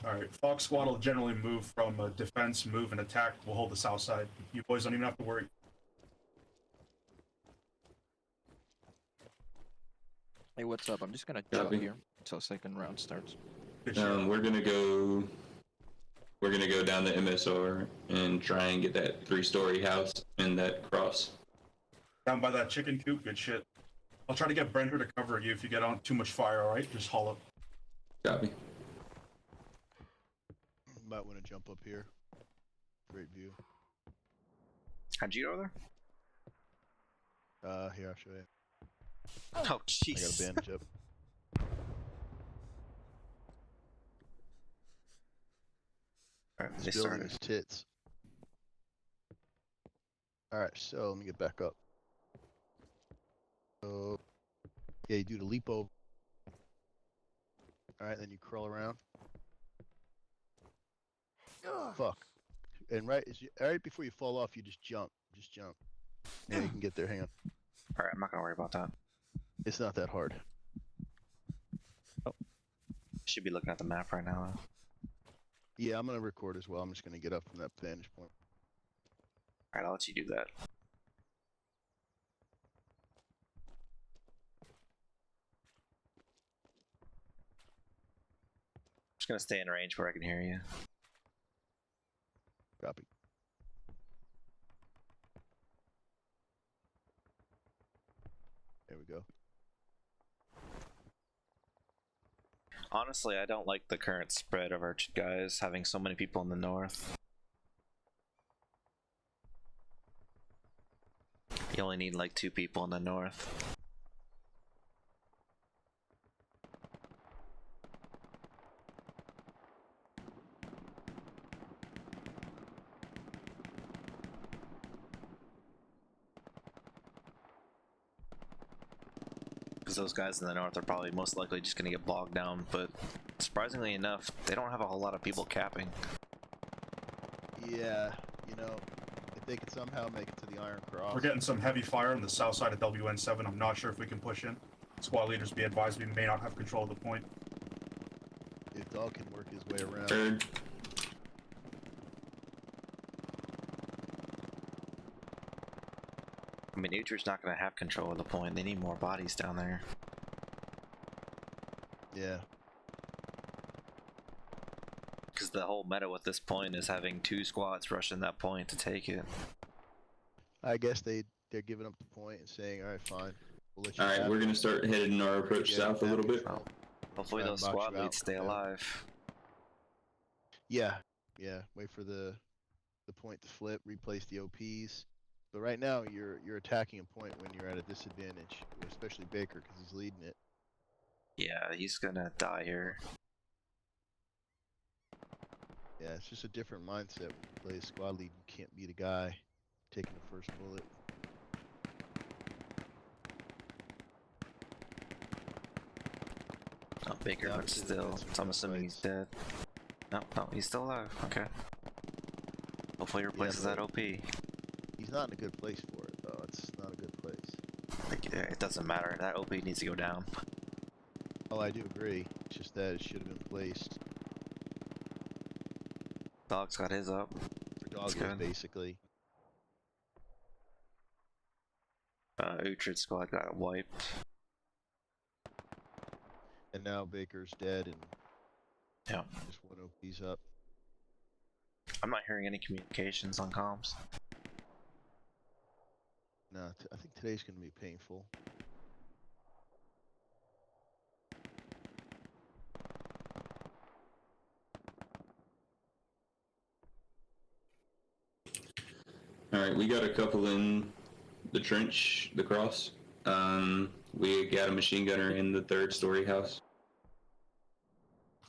Alright, Fox Squad will generally move from defense, move, and attack. We'll hold the south side. You boys don't even have to worry. Hey, what's up? I'm just gonna chill here until second round starts. We're gonna go down the MSR and try and get that 3-story house and that cross. Down by that chicken coop, good shit. I'll try to get Brenter to cover you if you get on too much fire, alright? Just haul up. Copy. Might want to jump up here. Great view. How'd you go there? Here, I'll show you. Oh, jeez. I got a bandage up. Alright, they This building started. is tits. Alright, so let me get back up. So, yeah, you do the leap over. Alright, then you crawl around. Fuck. And right before you fall off, you just jump. Just jump. Yeah, you can get there. Hang on. Alright, I'm not gonna worry about that. It's not that hard. Should be looking at the map right now. Yeah, I'm gonna record as well. I'm just gonna get up from that vantage point. Alright, I'll let you do that. Just gonna stay in range where I can hear you. Copy. There we go. Honestly, I don't like the current spread of our guys having so many people in the north. You only need like 2 people in the north. Because those guys in the north are probably most likely just going to get bogged down, but surprisingly enough, they don't have a whole lot of people capping. Yeah, you know, if they could somehow make it to the Iron Cross. We're getting some heavy fire on the south side of WN7. I'm not sure if we can push in. Squad leaders be advised we may not have control of the point. If Dog can work his way around. Third. I mean, Utrecht's not going to have control of the point. They need more bodies down there. Yeah. Because the whole meta with this point is having 2 squads rushing that point to take it. I guess they're giving up the point and saying, all right, fine. We'll let you Alright, have we're it." gonna start heading our approach Yeah, south a little bit. control. Hopefully Try those and box squad you out. leads stay Yeah. alive. Yeah, yeah. Wait for the point to flip, replace the OPs. But right now, you're attacking a point when you're at a disadvantage, especially Baker because he's leading it. Yeah, he's gonna die here. Yeah, it's just a different mindset when you play a squad lead. You can't beat a guy taking the first bullet. Oh, Baker, Yeah, but it's- still, it's I'm assuming he's dead. No, he's still alive. Okay. Hopefully he replaces that but- OP. He's not in a good place for it, though. It's not a good place. Like, it doesn't matter. That OP needs to go down. Oh, I do agree. It's just that it should have been placed Dog's got his up. for dog good. basically. Utrecht squad got wiped. And now Baker's dead and Yeah. just one OP's up. I'm not hearing any communications on comms. No, I think today's going to be painful. Alright, we got a couple in the trench, the cross. We got a machine gunner in the 3rd-story house.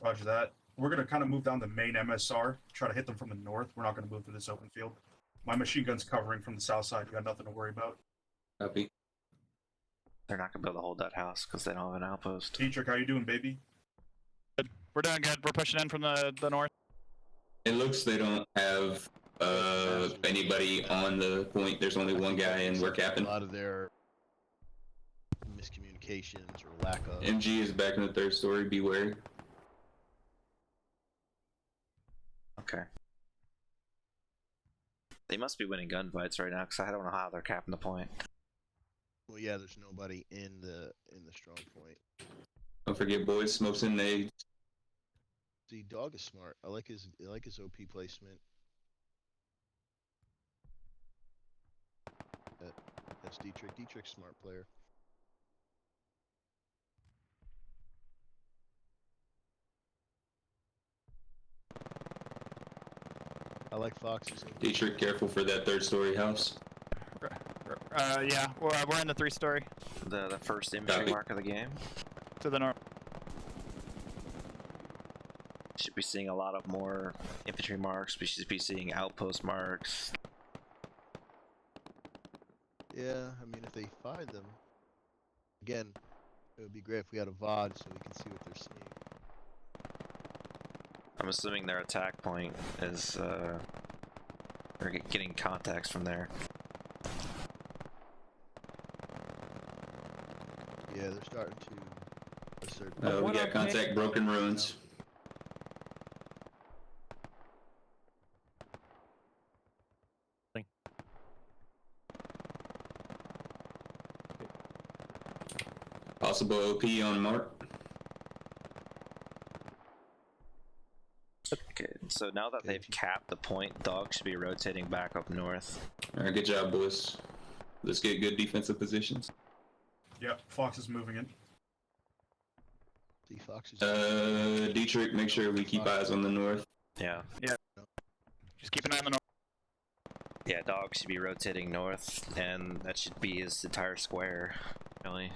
Roger that. We're going to kind of move down the main MSR, try to hit them from the north. We're not going to move through this open field. My machine gun's covering from the south side. You got nothing to worry about. Copy. They're not gonna be able to hold that house because they don't have an outpost. Dietrich, how you doing, baby? We're doing good. We're pushing in from the north. It looks they don't have anybody on the point. There's only one guy and we're A capping. lot of their miscommunications or lack of. MG is back in the 3rd story, be wary. Okay. They must be winning gunfights right now because I don't know how they're capping the point. Well, yeah, there's nobody in the strong point. Don't forget, boys, smokes and nades. See, Dog is smart. I like his OP placement. That's Dietrich. Dietrich's a smart player. I like Fox's OP. Dietrich, careful for that third-story house. Yeah, we're in the 3-story The first infantry Copy. mark of the game. to the north. Should be seeing a lot of more infantry marks. We should be seeing outpost marks. Yeah, I mean, if they find them, again, it would be great if we had a VOD so we can see what they're seeing. I'm assuming their attack point is they're getting contacts from there. Yeah, they're starting to assert. We got contact, broken ruins. Possible OP on Mark. Okay, so now that they've capped the point, Dog should be rotating back up north. Alright, good job, boys. Let's get good defensive positions. Yep, Fox is moving in. See, Fox is. Dietrich, make sure we keep eyes on the north. Yeah. Just keep an eye on the north. Yeah, Dog should be rotating north, and that should be his entire square, really.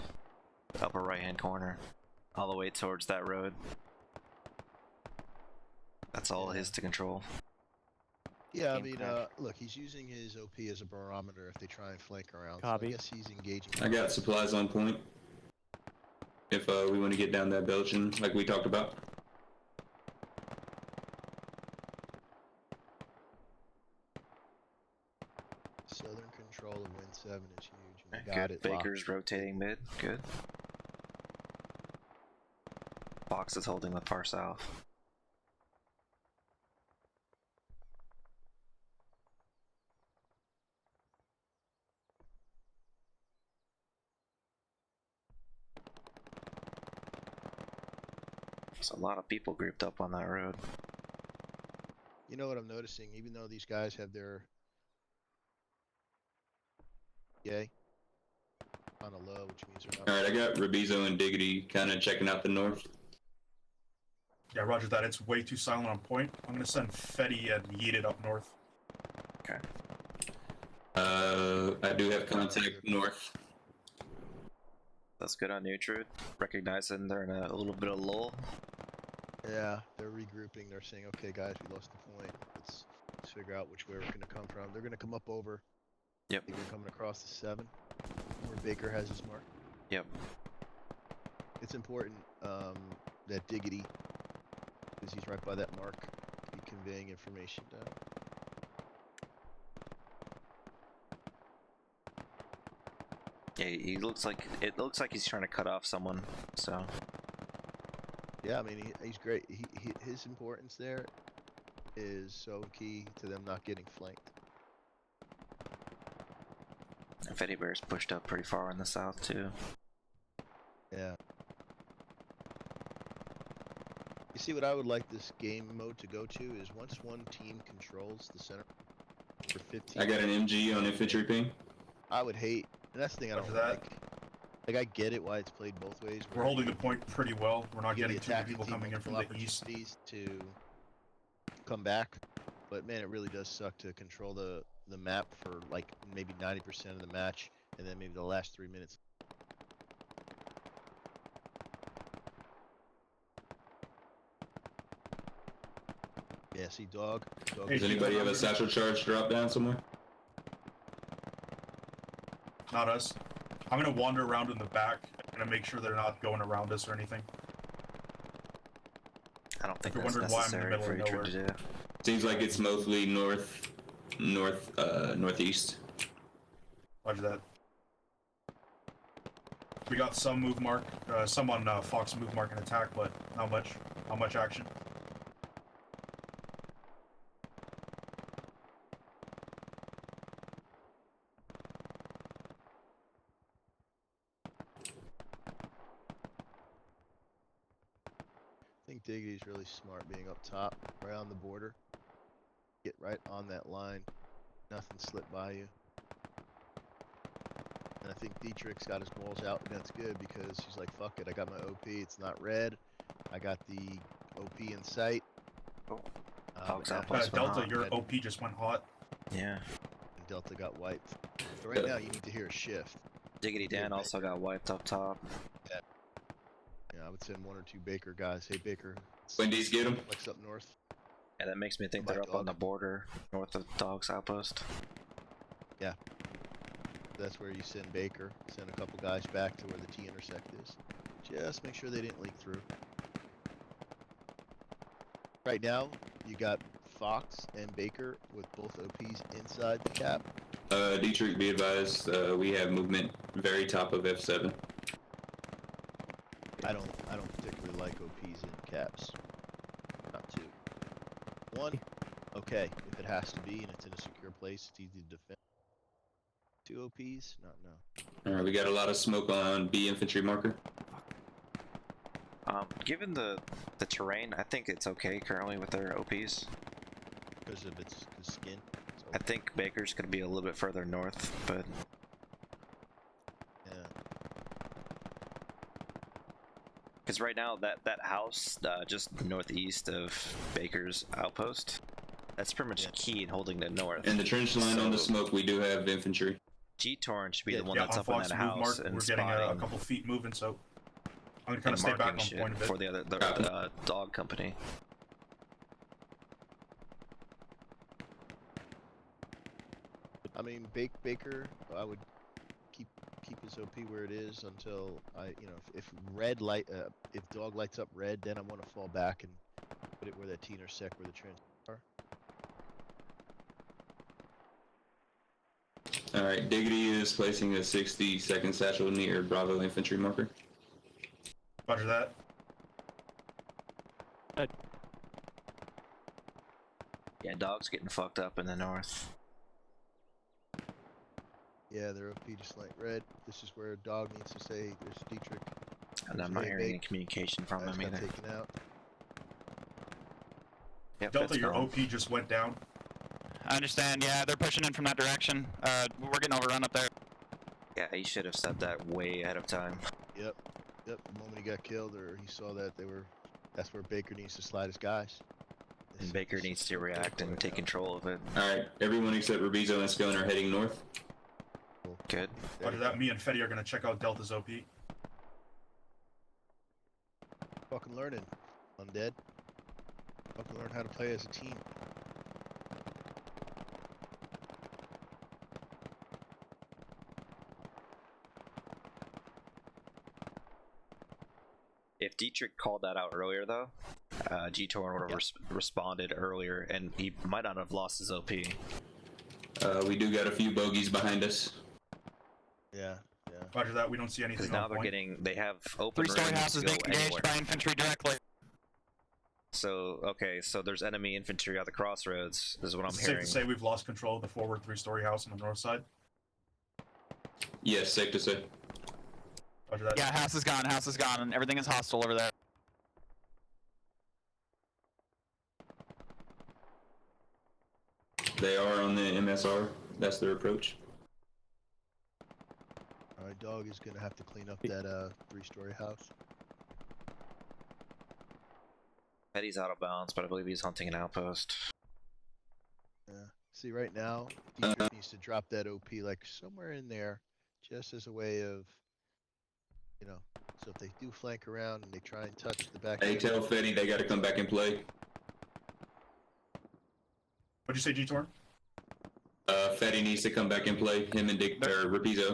The upper right-hand corner. All the way towards that road. That's all his to control. Yeah, I Game mean, crash. look, he's using his OP as a barometer if they try and flank around. Copy. So I guess he's engaging. I got supplies on point. If we want to get down that Belgian, like we talked about. Southern control of Win 7 is huge. And they Good. got it. Baker's locked. rotating mid. Good. Fox is holding the far south. There's a lot of people grouped up on that road. You know what I'm noticing? Even though these guys have their on a low, which means they're not. Alright, I got Rabizo and Diggity kind of checking out the north. Yeah, roger that. It's way too silent on point. I'm gonna send Fetty and Yeeted up north. Okay. I do have contact north. That's good on Nutrude. Recognizing they're in a little bit of lull. Yeah, they're regrouping. They're saying, "Okay, guys, we lost the point. Let's figure out which way we're gonna come from." They're gonna come up over. Yep. They're coming across the 7, where Baker has his mark. Yep. It's important that Diggity, because he's right by that mark, be conveying information down. Yeah, it looks like he's trying to cut off someone. So Yeah, I mean, he's great. His importance there is so key to them not getting flanked. and Fetty Bear's pushed up pretty far in the south too. Yeah. You see, what I would like this game mode to go to is once one team controls the center for 15. I got an MG on infantry ping. I would hate, and that's the thing I don't After that- like. Like, I get it why it's played both ways. We're holding the point pretty well. We're not give getting the too many attacking people team coming in from multiple the east. opportunities to come back, but man, it really does suck to control the map for like maybe 90% of the match, and then maybe the last 3 minutes. Yeah, see, dog. Hey, Does anybody have a satchel charge drop down somewhere? Not us. I'm gonna wander around in the back. I'm gonna make sure they're not going around us or anything. I don't think You're that's wondering why I'm in the necessary middle for of Nutrude to do. Seems like it's mostly northeast. Roger that. We got some move mark, some on Fox move mark and attack, but not much. Not much action. think Diggy's really smart being up top, right on the border. Get right on that line. Nothing slip by you. And I think Dietrich's got his balls out, and that's good because he's like, fuck it, I got my OP, it's not red. I got the OP in sight. Oh. Um, Dogs and outpost went Delta, hot. your Red- OP just went hot. Yeah. and Delta got wiped. So right now you need to hear a shift. Diggity Yeah, Dan also Baker. got wiped up top. Yeah, I would send 1 or 2 Baker guys. Hey Baker, Wendy's get him. flex up north. Yeah, that makes me think By they're up on dog. the border north of Dog's outpost. That's where you send Baker. Send a couple guys back to where the T intersect is. Just make sure they didn't leak through. Right now, you got Fox and Baker with both OPs inside the cap. Dietrich, be advised, we have movement very top of F7. I don't particularly like OPs in caps. Not 2. 1, okay, if it has to be and it's in a secure place, it's easy to defend. 2 OPs? Not no. Alright, we got a lot of smoke on B infantry marker. Given the terrain, I think it's okay currently with their OPs. Because of its skin. It's I think Baker's gonna be a little bit further north, but yeah. because right now that house just northeast of Baker's outpost, that's pretty much Yeah. key in holding the north. And the trench line on the So- smoke, we do have infantry. G-Torn should be Yeah, the one Yeah, that's on up in Fox that move house mark, and we're getting a spotting couple feet moving, so I'm gonna kind and of stay back marking on shit point a bit. for the other Copy. dog company. I mean, Baker, I would keep his OP where it is until if red light, if dog lights up red, then I want to fall back and put it where that T intersect where the trends are. Alright, Diggity is placing a 60-second satchel near Bravo infantry marker. Roger that. Yeah, Dog's getting fucked up in the north. Yeah, their OP just light red. This is where dog needs to say, "There's Dietrich." And I'm There's not a hearing any Bake. communication from Guys him got either. taken out. Yep, Delta, that's your gone. OP just went down. I understand. Yeah, they're pushing in from that direction. We're getting overrun up there. Yeah, he should have said that way ahead of time. Yep. The moment he got killed or he saw that that's where Baker needs to slide his guys. And Baker This needs is to so react critical and right take now. control of it. Alright, everyone except Rubizo and Scone are heading north. Good. There Roger you that. go. Me and Fetty are gonna check out Delta's OP. Fucking learning, undead. Fucking learn how to play as a team. If Dietrich called that out earlier, though, G-Torn would have responded earlier, and he might not have lost his OP. We do got a few bogeys behind us. Yeah. Roger that. We don't see anything Because now on they're point. they have open Three-story rooms house to is go being engaged anywhere. by infantry directly. So, okay, so there's enemy infantry at the crossroads, is what I'm It's safe hearing. to say we've lost control of the forward 3-story house on the north side. Yes, safe to say. Roger that. Yeah, house is gone, and everything is hostile over there. They are on the MSR. That's their approach. Alright, dog is gonna have to clean up that 3-story house. Eddie's out of bounds, but I believe he's hunting an outpost. Yeah. See, right now, Dietrich needs to drop that OP like somewhere in there, just as a way of, so if they do flank around and they try and touch the back. Hey, end, tell Fetty they gotta come back and play. What'd you say, G-Torn? Fetty needs to come back and play. Him and Rapizo.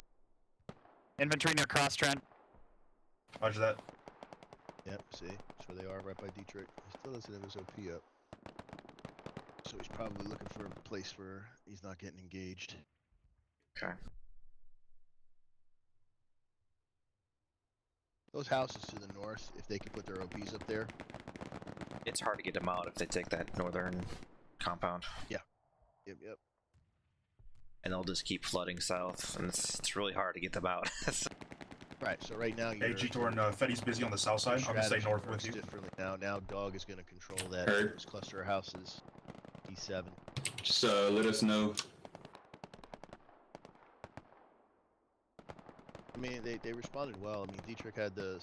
Infantry near cross trend. Roger that. Yep, see, that's where they are, right by Dietrich. He still doesn't have his OP up. So he's probably looking for a place where he's not getting engaged. Okay. Those houses to the north, if they can put their OPs up there. It's hard to get them out if they take that northern compound. Yep. And they'll just keep flooding south, and it's really hard to get them out. Right. So right now Hey, you're. G-Tor and Fetty's busy on the south your side. I'm gonna stay strategy north works with you. differently now. Now Dog is going to control that Heard. those cluster of houses. D7. Just let us know. I mean, they responded well. I mean, Dietrich had the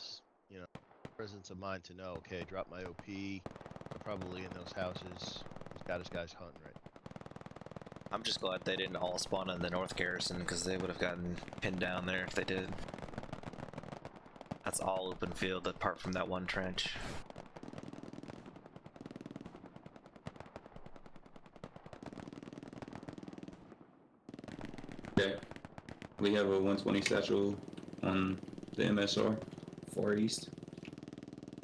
presence of mind to know. Okay, drop my OP. They're probably in those houses. He's got his guys hunting right. I'm just glad they didn't all spawn in the North Garrison, because they would have gotten pinned down there if they did. That's all open field apart from that one trench. Okay. We have a 120 satchel on the MSR, far east.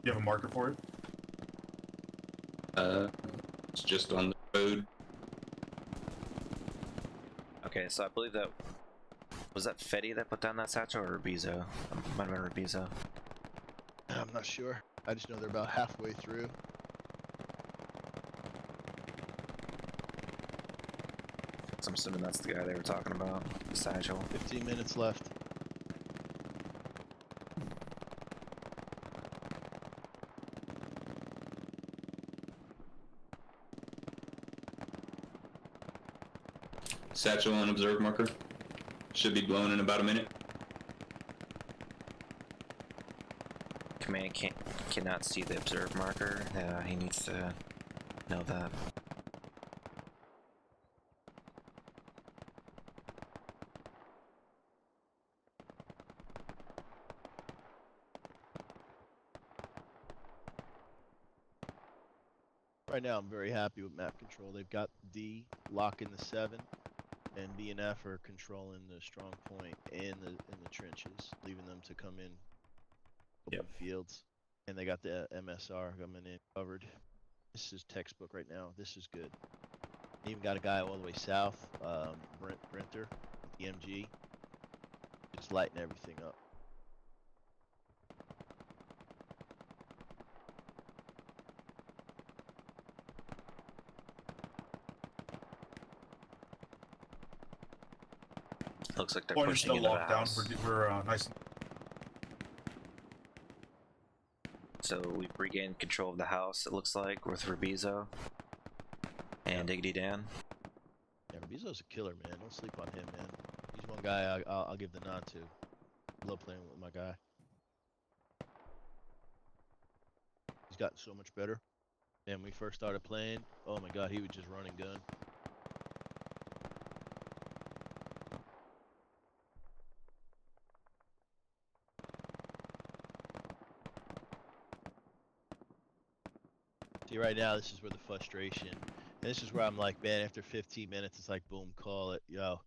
You have a marker for it? It's just on the road. Okay, so I believe that was that Fetty that put down that satchel, or Rubizo? Might have been Rubizo. I'm not sure. I just know they're about halfway through. So I'm assuming that's the guy they were talking about, the satchel. 15 minutes left. Satchel on observe marker. Should be blown in about a minute. Command cannot see the observe marker. Yeah, he needs to know that. Right now, I'm very happy with map control. They've got D locking the 7, and B and F are controlling the strong point and the trenches, leaving them to come in open fields. And they got the MSR coming in covered. This is textbook right now. This is good. They even got a guy all the way south, Brinter, with the MG, just lighting everything up. Looks like they're Pointer's pushing still into the locked down. house. We're nice. So we've regained control of the house, it looks like, with Rubizo and Diggity Dan. Yeah, Rubizo's a killer, man. Don't sleep on him, man. He's one guy I'll give the nod to. Love playing with my guy. He's gotten so much better. And when we first started playing, oh my god, he would just run and gun. See, right now, this is where the frustration, and this is where I'm like, man, after 15 minutes, it's like, boom, call it. Yo,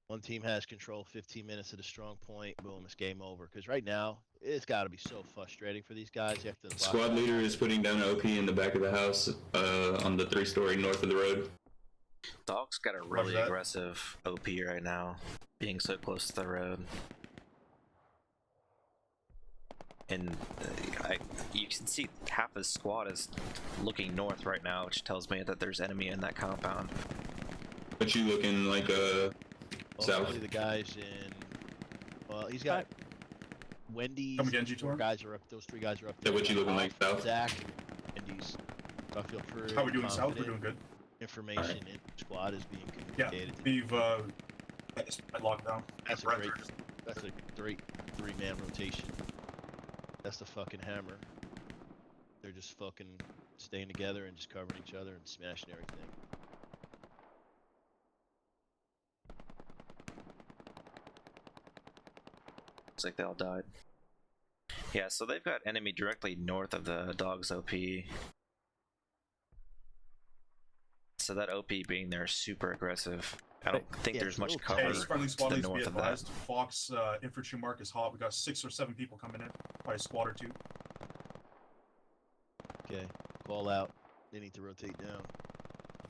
one team has control, 15 minutes at a strong point, boom, it's game over. Because right now, it's got to be so frustrating for these guys. You have to block Squad leader is putting down an OP in the back of the house on the 3-story north of the road. Dog's got a really that. aggressive OP right now, being so close to the road. And you can see half his squad is looking north right now, which tells me that there's enemy in that compound. But you looking like south? Hopefully the guys in, well, he's got Wendy's. Come again, Those G2R? guys are up. Those 3 guys are up Is that there. what you looking like south? Zach, Wendy's. So I feel pretty How we doing south? We're confident. doing good. Information in squad is being Yeah, communicated. we've locked down. That's a Brent great. are just- That's a great 3-man rotation. That's the fucking hammer. They're just fucking staying together and just covering each other and smashing everything. Looks like they all died. Yeah, so they've got enemy directly north of the dog's OP. So that OP being there is super aggressive. I don't think Yeah, there's it's a much little cover Hey, friendly to squad the needs to be north of that. advised. Fox infantry mark is hot. We got 6 or 7 people coming in. Probably a squad or 2. Okay, call out. They need to rotate down.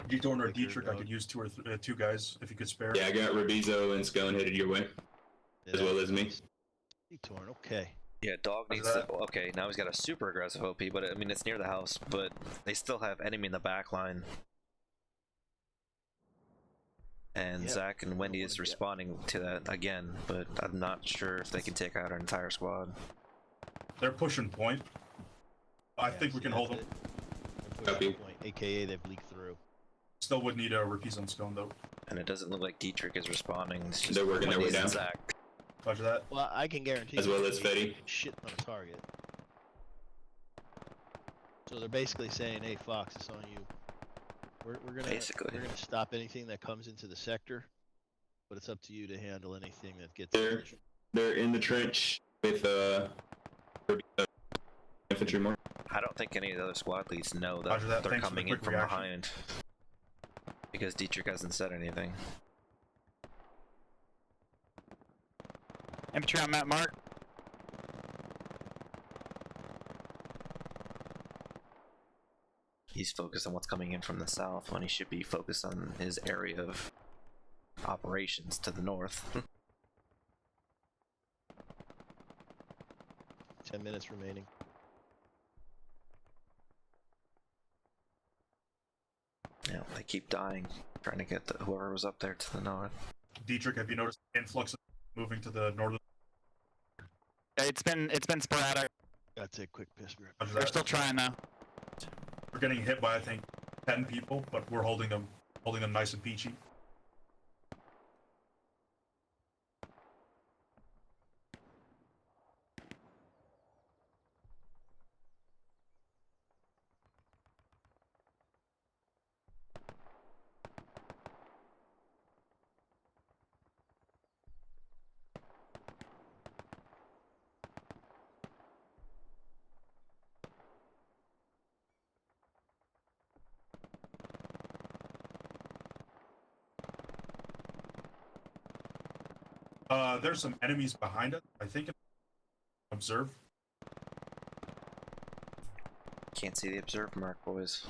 G-Tor or Baker, Dietrich, I Dog. could use 2 or 2 guys if you could spare. Yeah, I got Rubizo and Scone headed your way, as well as me. Torn. Okay. Yeah, dog Roger needs to. that. Okay, now he's got a super aggressive OP, but I mean it's near the house, but they still have enemy in the back line. And Yep, Zach and I Wendy wanna is get- responding to that again, but I'm not sure if they can take out our entire squad. They're pushing point. I Yeah, think we see, can hold that's them. it. They're pushing Copy. point, aka they've leaked through. Still would need a repeat on scone though. And it doesn't look like Dietrich is responding. It's just They're working their way Wendy's and down. Zach. Roger that. Well, I can guarantee As you well they as leaked Fetty. shit on a target. So they're basically saying, "Hey, Fox, it's on you. We're Basically. gonna stop anything that comes into the sector, but it's up to you to handle anything that gets." They're they're in the trench with infantry more. I don't think any of the other squad leads know that, Roger that. they're Thanks for the coming in quick from reaction. behind. Because Dietrich hasn't said anything. Infantry on map mark. He's focused on what's coming in from the south when he should be focused on his area of operations to the north. 10 minutes remaining. Yeah, they keep dying, trying to get whoever was up there to the north. Dietrich, have you noticed the influx of moving to the northern? Yeah, it's been sporadic. Gotta take a quick piss break. Roger They're that. still trying though. We're getting hit by I think 10 people, but we're holding them nice and peachy. There's some enemies behind us. I think. Observe. Can't see the observe mark, boys.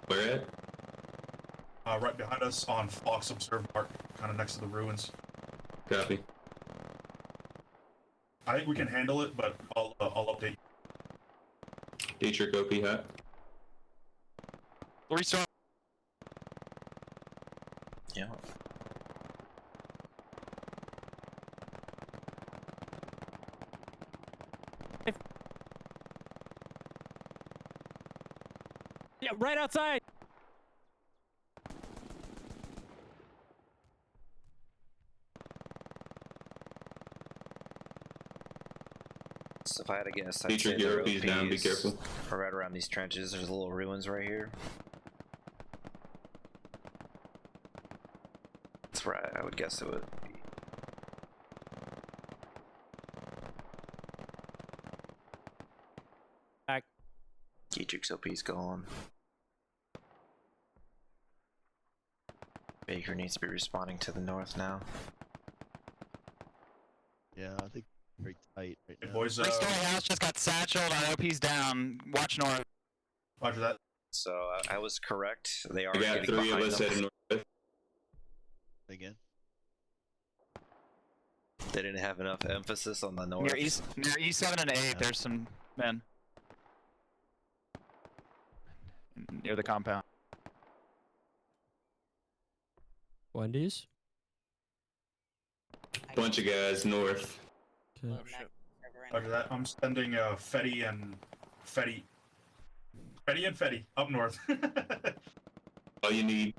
Where at? Right behind us on Fox Observe Mark, kind of next to the ruins. Copy. I think we can handle it, but I'll update. Dietrich OP hat. Restore. Yeah. Yeah, right outside. So if I had to guess, I'd Dietrich, say your their OP's down, be OPs careful. are right around these trenches. There's little ruins right here. That's where I would guess it would be. Back. Dietrich's OP's gone. Baker needs to be responding to the north now. Yeah, I think very tight right Hey, now. boys, Three-story house just got satcheled. Our OP's down. Watch north. Roger that. So I was correct. They are I got getting 3 of behind us them. heading north. Again. They didn't have enough emphasis on the north. Near E7 and 8, Yeah. there's some men. Near the compound. Wendy's. Bunch of guys north. Okay. Roger that. I'm sending Fetty and Fetty up north. All you need.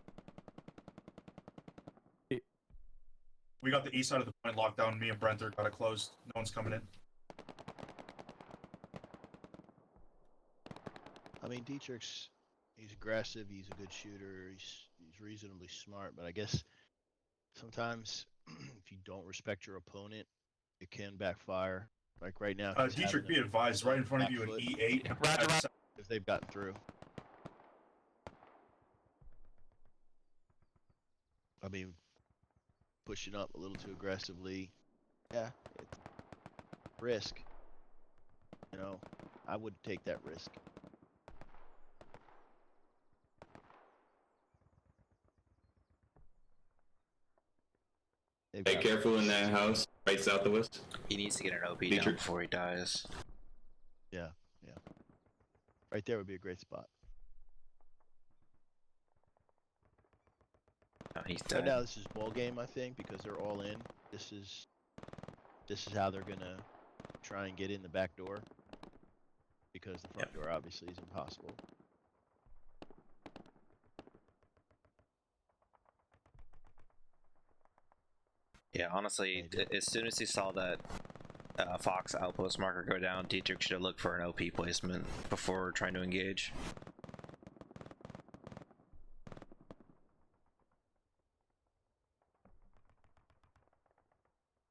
We got the east side of the point locked down. Me and Brent got it closed. No one's coming in. I mean, Dietrich's, he's aggressive. He's a good shooter. He's reasonably smart. But I guess sometimes if you don't respect your opponent, it can backfire. Like right now, he's Dietrich, having be advised, right in front of you, an back foot. E8. Roger, roger. if they've gotten through. I mean, pushing up a little too aggressively. Yeah, it's risk. You know, I would take that risk. They've Hey, got careful in risk. that house, right south of us. He needs to get an OP down Dietrich. before he dies. Right there would be a great spot. Oh, he's Right dead. now, this is ball game, I think, because they're all in. This is how they're gonna try and get in the back door, because the front door obviously is impossible. Yeah, honestly, as soon as he saw that Fox outpost marker go down, Dietrich should have looked for an OP placement before trying to engage.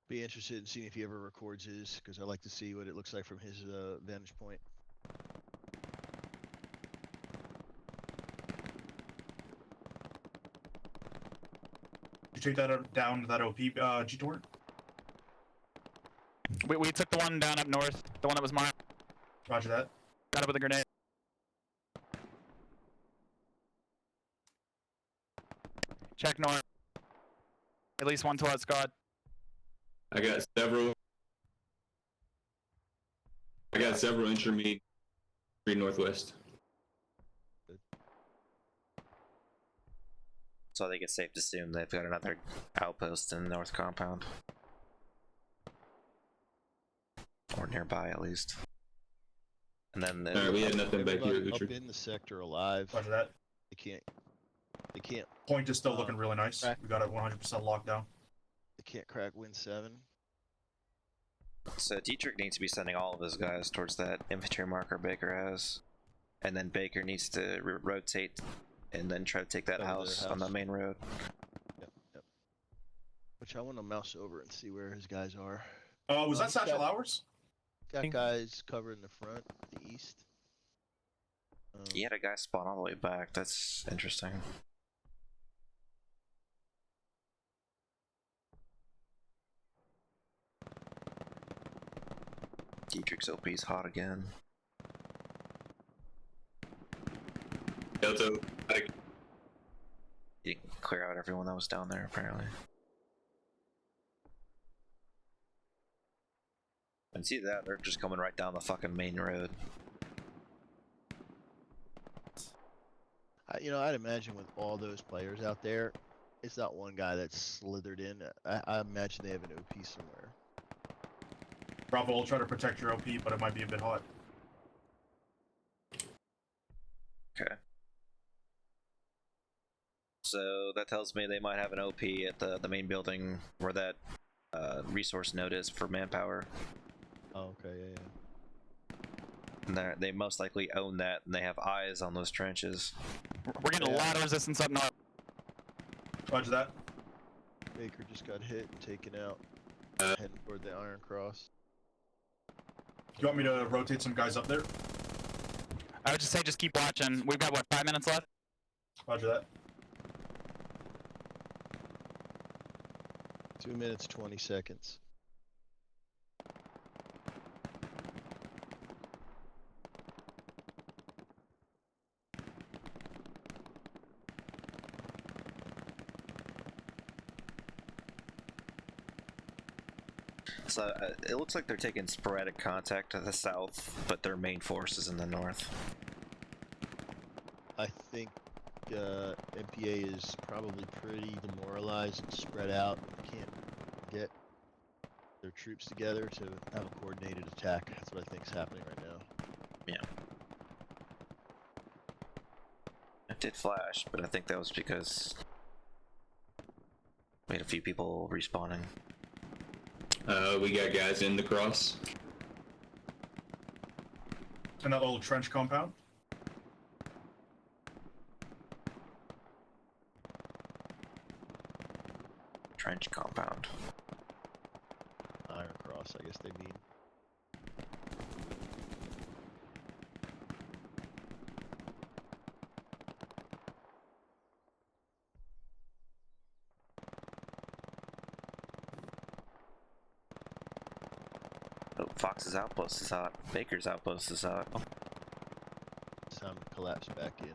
Be interested in seeing if he ever records his, because I like to see what it looks like from his vantage point. Did you take that down that OP G-Tor? We took the one down up north, the one that was marked. Roger that. Got it with a grenade. Check north. At least one towards squad. I got several intermediate northwest. So I think it's safe to assume they've got another outpost in the north compound. Or nearby, at least. And then the... Alright, we had nothing back here, Everybody up Lucher. in the sector alive. Roger that. They can't Point is still looking really nice. crack. We got it 100% locked down. They can't crack win 7. So Dietrich needs to be sending all of his guys towards that infantry marker Baker has. And then Baker needs to rotate and then try to take that Over their house on the house. main road. Yep. Which I want to mouse over and see where his guys are. Was that he's Satchel got- Hours? Got guys covering the front, the east. He had a guy spawn all the way back. That's interesting. Dietrich's OP's hot again. Delta, He can clear out everyone that was down there, apparently. And see that? They're just coming right down the fucking main road. I'd imagine with all those players out there, it's not one guy that's slithered in. I imagine they have an OP somewhere. Bravo will try to protect your OP, but it might be a bit hot. Okay. So that tells me they might have an OP at the main building where that resource node is for manpower. Oh, okay, yeah. And they most likely own that, and they have eyes on those trenches. We're getting a lot of resistance up north. Roger that. Baker just got hit and taken out. Heading toward the Iron Cross. Do you want me to rotate some guys up there? I would just say just keep watching. We've got, what, 5 minutes left? Roger that. 2 minutes, 20 seconds. So it looks like they're taking sporadic contact to the south, but their main force is in the north. I think NPA is probably pretty demoralized and spread out. They can't get their troops together to have a coordinated attack. That's what I think is happening right now. Yeah. It did flash, but I think that was because we had a few people respawning. we got guys in the cross. And that little trench compound. Trench compound. Iron Cross, I guess they mean. Oh, Fox's outpost is out. Baker's outpost is out. Some collapse back in.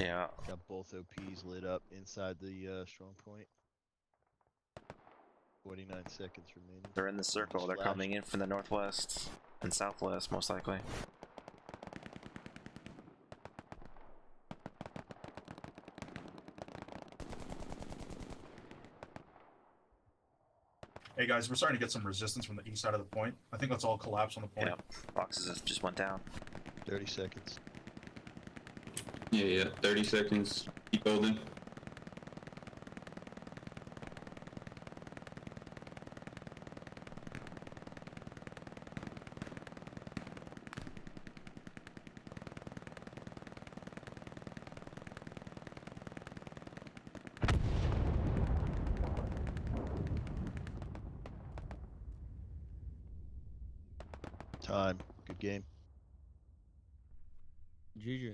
Yeah. Got both OPs lit up inside the strong point. 49 seconds remaining. They're in the circle. They're Flash. coming in from the northwest and southwest, most likely. Hey guys, we're starting to get some resistance from the east side of the point. I think let's all collapse on the point. Yeah, boxes just went down. 30 seconds. Yeah. 30 seconds. Keep holding. Time. Good game. GG.